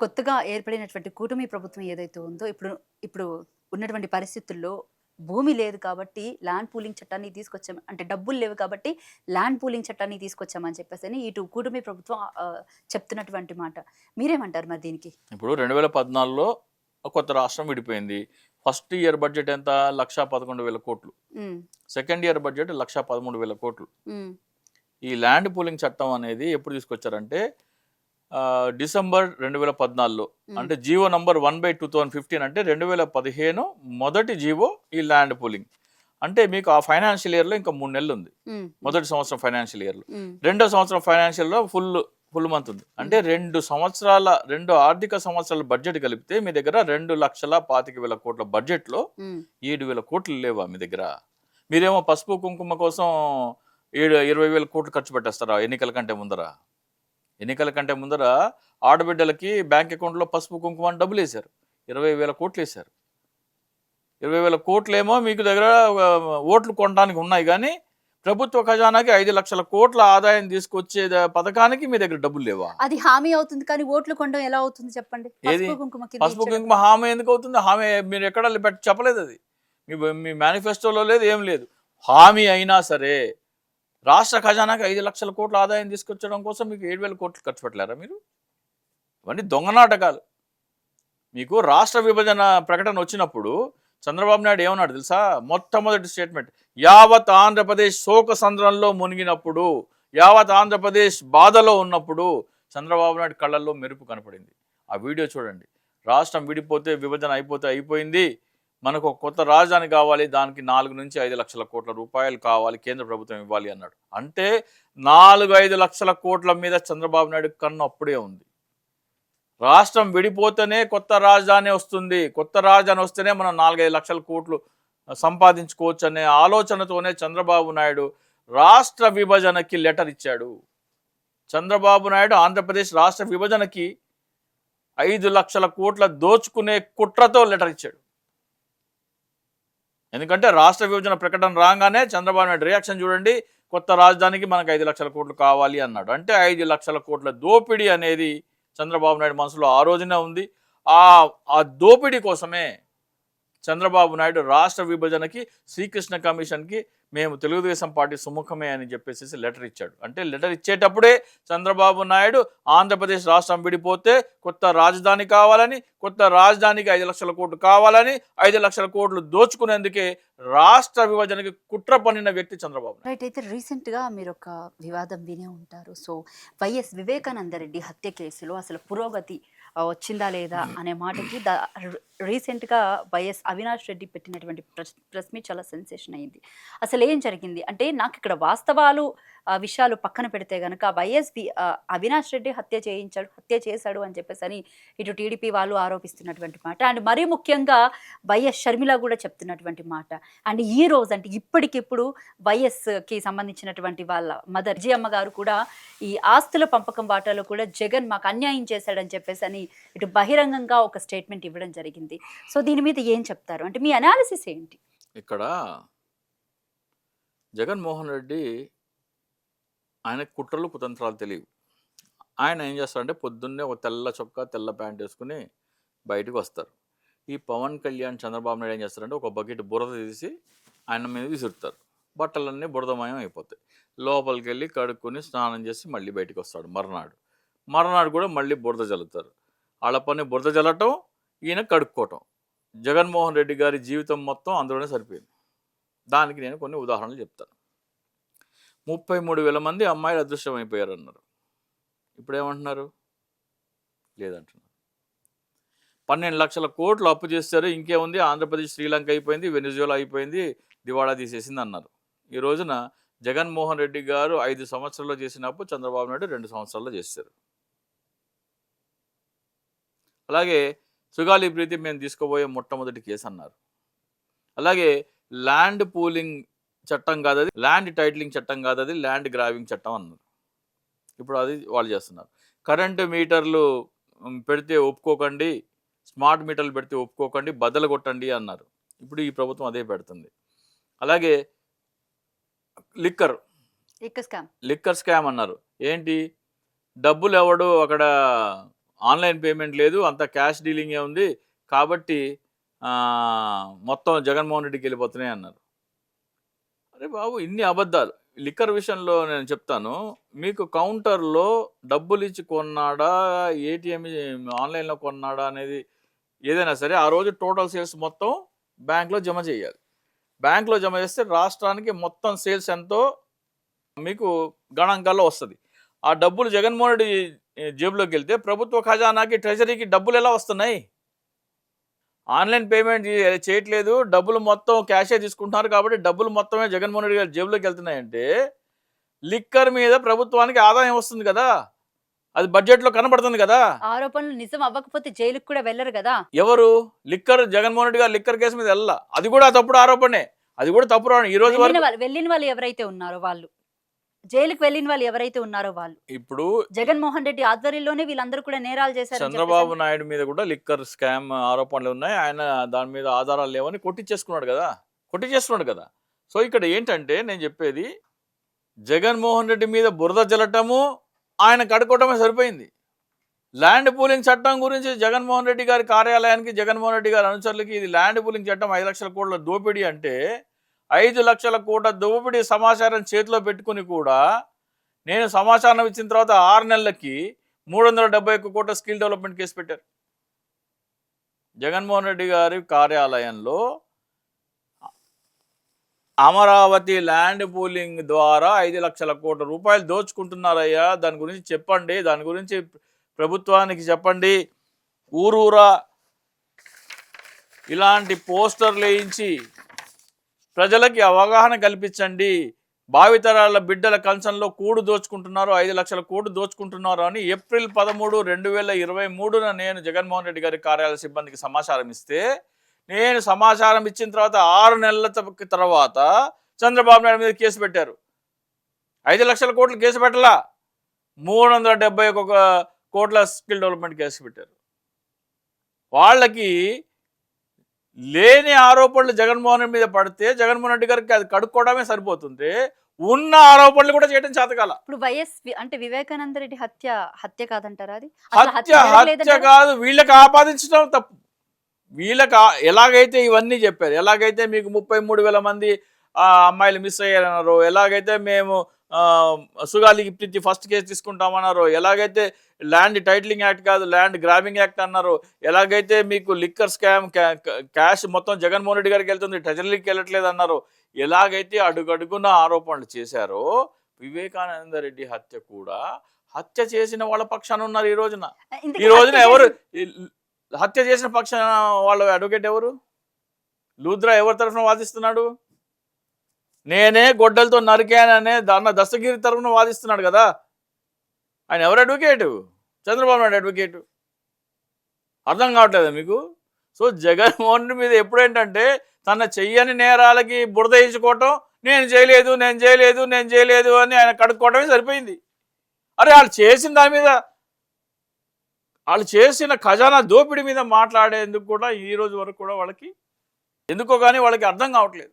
కొత్తగా ఏర్పడినటువంటి కూటమి ప్రభుత్వం ఏదైతే ఉందో ఇప్పుడు ఇప్పుడు ఉన్నటువంటి పరిస్థితుల్లో భూమి లేదు కాబట్టి ల్యాండ్ పూలింగ్ చట్టాన్ని తీసుకొచ్చాం. అంటే డబ్బులు లేవు కాబట్టి ల్యాండ్ పూలింగ్ చట్టాన్ని తీసుకొచ్చామని చెప్పేసని ఇటు కూటమి ప్రభుత్వం చెప్తున్నటువంటి మాట. మీరేమంటారు మరి దీనికి? ఇప్పుడు 2014లో కొత్త రాష్ట్రం విడిపోయింది. ఫస్ట్ ఇయర్ బడ్జెట్ ఎంత? 1,11,000 కోట్లు. హ్మ్. సెకండ్ ఇయర్ బడ్జెట్ 1,13,000 కోట్లు. హ్మ్. ఈ ల్యాండ్ పూలింగ్ చట్టం అనేది ఎప్పుడు తీసుకొచ్చారంటే డిసెంబర్ 2014లో. హ్మ్. అంటే జీవో నంబర్ 1/2015 అంటే 2015 మొదటి జీవో ఈ ల్యాండ్ పూలింగ్. అంటే మీకు ఆ ఫైనాన్షియల్ ఇయర్లో ఇంకా 3 నెలలు ఉంది. హ్మ్. మొదటి సంవత్సరం ఫైనాన్షియల్ ఇయర్లో. హ్మ్. రెండో సంవత్సరం ఫైనాన్షియల్లో ఫుల్ మంత్ ఉంది. అంటే 2 ఆర్థిక సంవత్సరాల బడ్జెట్ కలిపితే మీ దగ్గర 2,25,000 కోట్ల బడ్జెట్లో హ్మ్. 7,000 కోట్లు లేవా మీ దగ్గర? మీరేమో పసుపు కుంకుమ కోసం 20,000 కోట్లు ఖర్చు పెట్టేస్తారా ఎన్నికల కంటే ముందర ఆడబిడ్డలకి బ్యాంక్ అకౌంట్లో పసుపు కుంకుమ అని డబ్బులు వేశారు. 20,000 కోట్లు వేశారు. 20,000 కోట్లేమో మీకు దగ్గర ఓట్లు కొనడానికి ఉన్నాయి, కానీ ప్రభుత్వ ఖజానాకి 5,00,000 కోట్ల ఆదాయం తీసుకొచ్చే పథకానికి మీ దగ్గర డబ్బులు లేవా? అది హామీ అవుతుంది కానీ ఓట్లు కొనడం ఎలా అవుతుంది చెప్పండి? ఏది పసుపు కుంకుమ కింద పసుపు ఇచ్చేటప్పుడు. కుంకుమ హామీ ఎందుకు అవుతుంది? హామీ మీరు ఎక్కడ చెప్పలేదు. అది మీ మేనిఫెస్టోలో లేదు, ఏం లేదు. హామీ అయినా సరే రాష్ట్ర ఖజానాకి 5,00,000 కోట్ల ఆదాయం తీసుకొచ్చడం కోసం మీకు 7,000 కోట్లు ఖర్చు పెట్టలేరా మీరు? ఇవన్నీ దొంగ నాటకాలు. మీకు రాష్ట్ర విభజన ప్రకటన వచ్చినప్పుడు చంద్రబాబు నాయుడు ఏమన్నాడు తెలుసా? మొట్టమొదటి స్టేట్మెంట్, యావత్ ఆంధ్రప్రదేశ్ శోక సంద్రంలో మునిగినప్పుడు, యావత్ ఆంధ్రప్రదేశ్ బాధలో ఉన్నప్పుడు చంద్రబాబు నాయుడు కళ్ళల్లో మెరుపు కనపడింది. ఆ వీడియో చూడండి. రాష్ట్రం విడిపోతే, విభజన అయిపోతే అయిపోయింది, మనకు ఒక కొత్త రాజధాని కావాలి, దానికి 4 నుంచి 5 లక్షల కోట్ల రూపాయలు కావాలి, కేంద్ర ప్రభుత్వం ఇవ్వాలి అన్నాడు. అంటే 4-5 లక్షల కోట్ల మీద చంద్రబాబు నాయుడు కన్ను అప్పుడే ఉంది. రాష్ట్రం విడిపోతేనే కొత్త రాజధాని వస్తుంది, కొత్త రాజధాని వస్తేనే మనం 4-5 లక్షల కోట్లు సంపాదించుకోవచ్చు అనే ఆలోచనతోనే చంద్రబాబు నాయుడు రాష్ట్ర విభజనకి లెటర్ ఇచ్చాడు. చంద్రబాబు నాయుడు ఆంధ్రప్రదేశ్ రాష్ట్ర విభజనకి 5 లక్షల కోట్ల దోచుకునే కుట్రతో లెటర్ ఇచ్చాడు. ఎందుకంటే రాష్ట్ర విభజన ప్రకటన రాగానే చంద్రబాబు నాయుడు రియాక్షన్ చూడండి, కొత్త రాజధానికి మనకు 5 లక్షల కోట్లు కావాలి అన్నాడు. అంటే 5 లక్షల కోట్ల దోపిడీ అనేది చంద్రబాబు నాయుడు మనసులో ఆ రోజునే ఉంది. ఆ దోపిడీ కోసమే చంద్రబాబు నాయుడు రాష్ట్ర విభజనకి శ్రీకృష్ణ కమిషన్కి మేము తెలుగుదేశం పార్టీ సుముఖమే అని చెప్పేసి లెటర్ ఇచ్చాడు. అంటే లెటర్ ఇచ్చేటప్పుడే చంద్రబాబు నాయుడు ఆంధ్రప్రదేశ్ రాష్ట్రం విడిపోతే కొత్త రాజధాని కావాలని, కొత్త రాజధానికి 5 లక్షల కోట్లు కావాలని, 5 లక్షల కోట్లు దోచుకునేందుకే రాష్ట్ర విభజనకి కుట్ర పన్నిన వ్యక్తి చంద్రబాబు నాయుడు. రైట్. అయితే రీసెంట్గా మీరు ఒక వివాదం వినే ఉంటారు. సో వైఎస్ వివేకానంద రెడ్డి హత్య కేసులో అసలు పురోగతి వచ్చిందా లేదా అనే మాటకి రీసెంట్గా వైఎస్ అవినాష్ రెడ్డి పెట్టినటువంటి ప్రెస్ మీట్ చాలా సెన్సేషన్ అయింది. అసలు ఏం జరిగింది అంటే, నాకు ఇక్కడ వాస్తవాలు విషయాలు పక్కన పెడితే గనక అవినాష్ రెడ్డి హత్య చేశాడు అని చెప్పేసి అని ఇటు టీడీపీ వాళ్ళు ఆరోపిస్తున్నటువంటి మాట, అండ్ మరీ ముఖ్యంగా వైఎస్ షర్మిల కూడా చెప్తున్నటువంటి మాట. అండ్ ఈ రోజు అంటే ఇప్పటికిప్పుడు వైఎస్కి సంబంధించినటువంటి వాళ్ళ మదర్ విజయమ్మ గారు కూడా ఈ ఆస్తుల పంపకం వాటాలో కూడా జగన్ మాకు అన్యాయం చేశాడని చెప్పేసి అని ఇటు బహిరంగంగా ఒక స్టేట్మెంట్ ఇవ్వడం జరిగింది. సో దీని మీద ఏం చెప్తారు? అంటే మీ అనాలిసిస్ ఏంటి? ఇక్కడ జగన్మోహన్ రెడ్డి ఆయన కుట్రలు కుతంత్రాలు తెలియవు. ఆయన ఏం చేస్తారంటే పొద్దున్నే ఒక తెల్ల చొక్కా తెల్ల ప్యాంట్ వేసుకుని బయటకు వస్తారు. ఈ పవన్ కళ్యాణ్ చంద్రబాబు నాయుడు ఏం చేస్తారంటే ఒక బకెట్ బురద తీసి ఆయన మీద విసురుతారు. బట్టలన్నీ బురదమయం అయిపోతాయి. లోపలికి వెళ్ళి కడుక్కొని స్నానం చేసి మళ్ళీ బయటకు వస్తాడు. మర్నాడు కూడా మళ్ళీ బురద జల్లుతారు. వాళ్ళ పని బురద జల్లటం, ఈయన కడుక్కోవటం. జగన్మోహన్ రెడ్డి గారి జీవితం మొత్తం అందులోనే సరిపోయింది. దానికి నేను కొన్ని ఉదాహరణలు చెప్తాను. 33,000 మంది అమ్మాయిలు అదృశ్యం అయిపోయారు అన్నారు. ఇప్పుడు ఏమంటున్నారు? లేదంటున్నారు. 12 లక్షల కోట్లు అప్పు చేస్తారు, ఇంకేముంది, ఆంధ్రప్రదేశ్ శ్రీలంక అయిపోయింది, వెనిజులా అయిపోయింది, దివాళా తీసేసింది అన్నారు. ఈ రోజున జగన్మోహన్ రెడ్డి గారు 5 సంవత్సరాల్లో చేసిన అప్పు చంద్రబాబు నాయుడు 2 సంవత్సరాల్లో చేశారు. అలాగే సుగాలి ప్రీతి మేము తీసుకోబోయే మొట్టమొదటి కేసు అన్నారు. అలాగే ల్యాండ్ పూలింగ్ చట్టం కాదది, ల్యాండ్ టైటిలింగ్ చట్టం కాదది, ల్యాండ్ గ్రాబింగ్ చట్టం అన్నారు. ఇప్పుడు అది వాళ్ళు చేస్తున్నారు. కరెంటు మీటర్లు పెడితే ఒప్పుకోకండి, స్మార్ట్ మీటర్లు పెడితే ఒప్పుకోకండి, బద్దలు కొట్టండి అన్నారు. ఇప్పుడు ఈ ప్రభుత్వం అదే పెడుతుంది. అలాగే లిక్కర్ స్కామ్ అన్నారు. ఏంటి, డబ్బులు ఎవడు అక్కడ ఆన్లైన్ పేమెంట్ లేదు, అంత క్యాష్ డీలింగే ఉంది, కాబట్టి మొత్తం జగన్మోహన్ రెడ్డికి వెళ్ళిపోతున్నాయి అన్నారు. అరే బాబు, ఇన్ని అబద్ధాలు. లిక్కర్ విషయంలో నేను చెప్తాను, మీకు కౌంటర్లో డబ్బులు ఇచ్చి కొన్నాడా, ఏటీఎం ఆన్లైన్లో కొన్నాడా అనేది ఏదైనా సరే ఆ రోజు టోటల్ సేల్స్ మొత్తం బ్యాంక్లో జమ చేయాలి. బ్యాంక్లో జమ చేస్తే రాష్ట్రానికి మొత్తం సేల్స్ ఎంతో మీకు గణాంకాల్లో వస్తుంది. ఆ డబ్బులు జగన్మోహన్ రెడ్డి జేబులోకి వెళ్తే ప్రభుత్వ ఖజానాకి, ట్రెజరీకి డబ్బులు ఎలా వస్తున్నాయి? ఆన్లైన్ పేమెంట్ చేయట్లేదు, డబ్బులు మొత్తం క్యాషే తీసుకుంటున్నారు, కాబట్టి డబ్బులు మొత్తమే జగన్మోహన్ రెడ్డి గారి జేబులోకి వెళ్తున్నాయంటే లిక్కర్ మీద ప్రభుత్వానికి ఆదాయం వస్తుంది కదా, అది బడ్జెట్లో కనబడుతుంది కదా. ఆరోపణలు నిజం అవ్వకపోతే జైలుకి కూడా వెళ్ళరు కదా. ఎవరు లిక్కర్, జగన్మోహన్ రెడ్డి గారు లిక్కర్ కేసు మీద వెళ్ళా, అది కూడా తప్పుడు ఆరోపణే, అది కూడా తప్పుడు. ఈ రోజు వెళ్ళిన వాళ్ళు ఎవరైతే ఉన్నారో వాళ్ళు, జైలుకి వెళ్ళిన వాళ్ళు ఎవరైతే ఉన్నారో వాళ్ళు, ఇప్పుడు జగన్మోహన్ రెడ్డి ఆధ్వర్యంలోనే వీళ్ళందరూ కూడా నేరాలు చేశారు. చంద్రబాబు నాయుడు మీద కూడా లిక్కర్ స్కామ్ ఆరోపణలు ఉన్నాయి, ఆయన దాని మీద ఆధారాలు లేవని కొట్టించేసుకున్నాడు కదా. సో ఇక్కడ ఏంటంటే నేను చెప్పేది, జగన్మోహన్ రెడ్డి మీద బురద జల్లటము, ఆయన కడుక్కోవటమే సరిపోయింది. ల్యాండ్ పూలింగ్ చట్టం గురించి జగన్మోహన్ రెడ్డి గారి కార్యాలయానికి, జగన్మోహన్ రెడ్డి గారి అనుచరులకి ఇది ల్యాండ్ పూలింగ్ చట్టం 5 లక్షల కోట్ల దోపిడీ అంటే, 5 లక్షల కోట్ల దోపిడీ సమాచారం చేతిలో పెట్టుకుని కూడా నేను సమాచారం ఇచ్చిన తర్వాత 6 నెలలకి 371 కోట్ల స్కిల్ డెవలప్మెంట్ కేసు పెట్టారు. జగన్మోహన్ రెడ్డి గారి కార్యాలయంలో అమరావతి ల్యాండ్ పూలింగ్ ద్వారా 5 లక్షల కోట్ల రూపాయలు దోచుకుంటున్నారయ్యా, దాని గురించి చెప్పండి, దాని గురించి ప్రభుత్వానికి చెప్పండి, ఊరూరా ఇలాంటి పోస్టర్లు వేయించి ప్రజలకి అవగాహన కల్పించండి. భావితరాల బిడ్డల కంచంలో కూడు దోచుకుంటున్నారు, 5 లక్షల కోట్లు దోచుకుంటున్నారు అని ఏప్రిల్ 13, 2023 నేను జగన్మోహన్ రెడ్డి గారి కార్యాలయ సిబ్బందికి సమాచారం ఇస్తే, నేను సమాచారం ఇచ్చిన తర్వాత 6 నెలల తర్వాత చంద్రబాబు నాయుడు మీద కేసు పెట్టారు. 5 లక్షల కోట్లు కేసు పెట్టలా, 371 కోట్ల స్కిల్ డెవలప్మెంట్ కేసు పెట్టారు. వాళ్ళకి లేని ఆరోపణలు జగన్మోహన్ రెడ్డి మీద పడితే జగన్మోహన్ రెడ్డి గారికి అది కడుక్కోవడమే సరిపోతుంది, ఉన్న ఆరోపణలు కూడా చేయడం చేతకాల. ఇప్పుడు వైఎస్ అంటే వివేకానంద రెడ్డి హత్య కాదంటారా? అది హత్య కాదు, వీళ్ళకి ఆపాదించడం తప్పు. వీళ్ళకి ఎలాగైతే ఇవన్నీ చెప్పారు, ఎలాగైతే మీకు 33,000 మంది అమ్మాయిలు మిస్ అయ్యారన్నారో, ఎలాగైతే మేము సుగాలికి ఇప్పించి ఫస్ట్ కేసు తీసుకుంటామన్నారో, ఎలాగైతే ల్యాండ్ టైటిలింగ్ యాక్ట్ కాదు ల్యాండ్ గ్రాబింగ్ యాక్ట్ అన్నారో, ఎలాగైతే మీకు లిక్కర్ స్కామ్ క్యాష్ మొత్తం జగన్మోహన్ రెడ్డి గారికి వెళ్తుంది, ట్రెజరీకి వెళ్ళట్లేదు అన్నారు, ఎలాగైతే అడుగడుగున ఆరోపణలు చేశారో, వివేకానంద రెడ్డి హత్య కూడా హత్య చేసిన వాళ్ళ పక్షాన ఉన్నారు. ఈ రోజున ఎవరు హత్య చేసిన పక్షాన వాళ్ళ అడ్వకేట్ ఎవరు? లూద్రా ఎవరి తరఫున వాదిస్తున్నాడు? నేనే గొడ్డలతో నరికాననే దాన్న దస్తగిరి తరఫున వాదిస్తున్నాడు కదా. ఆయన ఎవరు అడ్వకేటు? చంద్రబాబు నాయుడు అడ్వకేటు. అర్థం కావట్లేదా మీకు? సో జగన్మోహన్ రెడ్డి మీద ఎప్పుడేంటంటే తన చెయ్యని నేరాలకి బురద వేయించుకోవటం, నేను చేయలేదు అని ఆయన కడుక్కోవటమే సరిపోయింది. అరే వాళ్ళు చేసిన దాని మీద, వాళ్ళు చేసిన ఖజానా దోపిడీ మీద మాట్లాడేందుకు కూడా ఈ రోజు వరకు కూడా వాళ్ళకి ఎందుకో కానీ వాళ్ళకి అర్థం కావట్లేదు.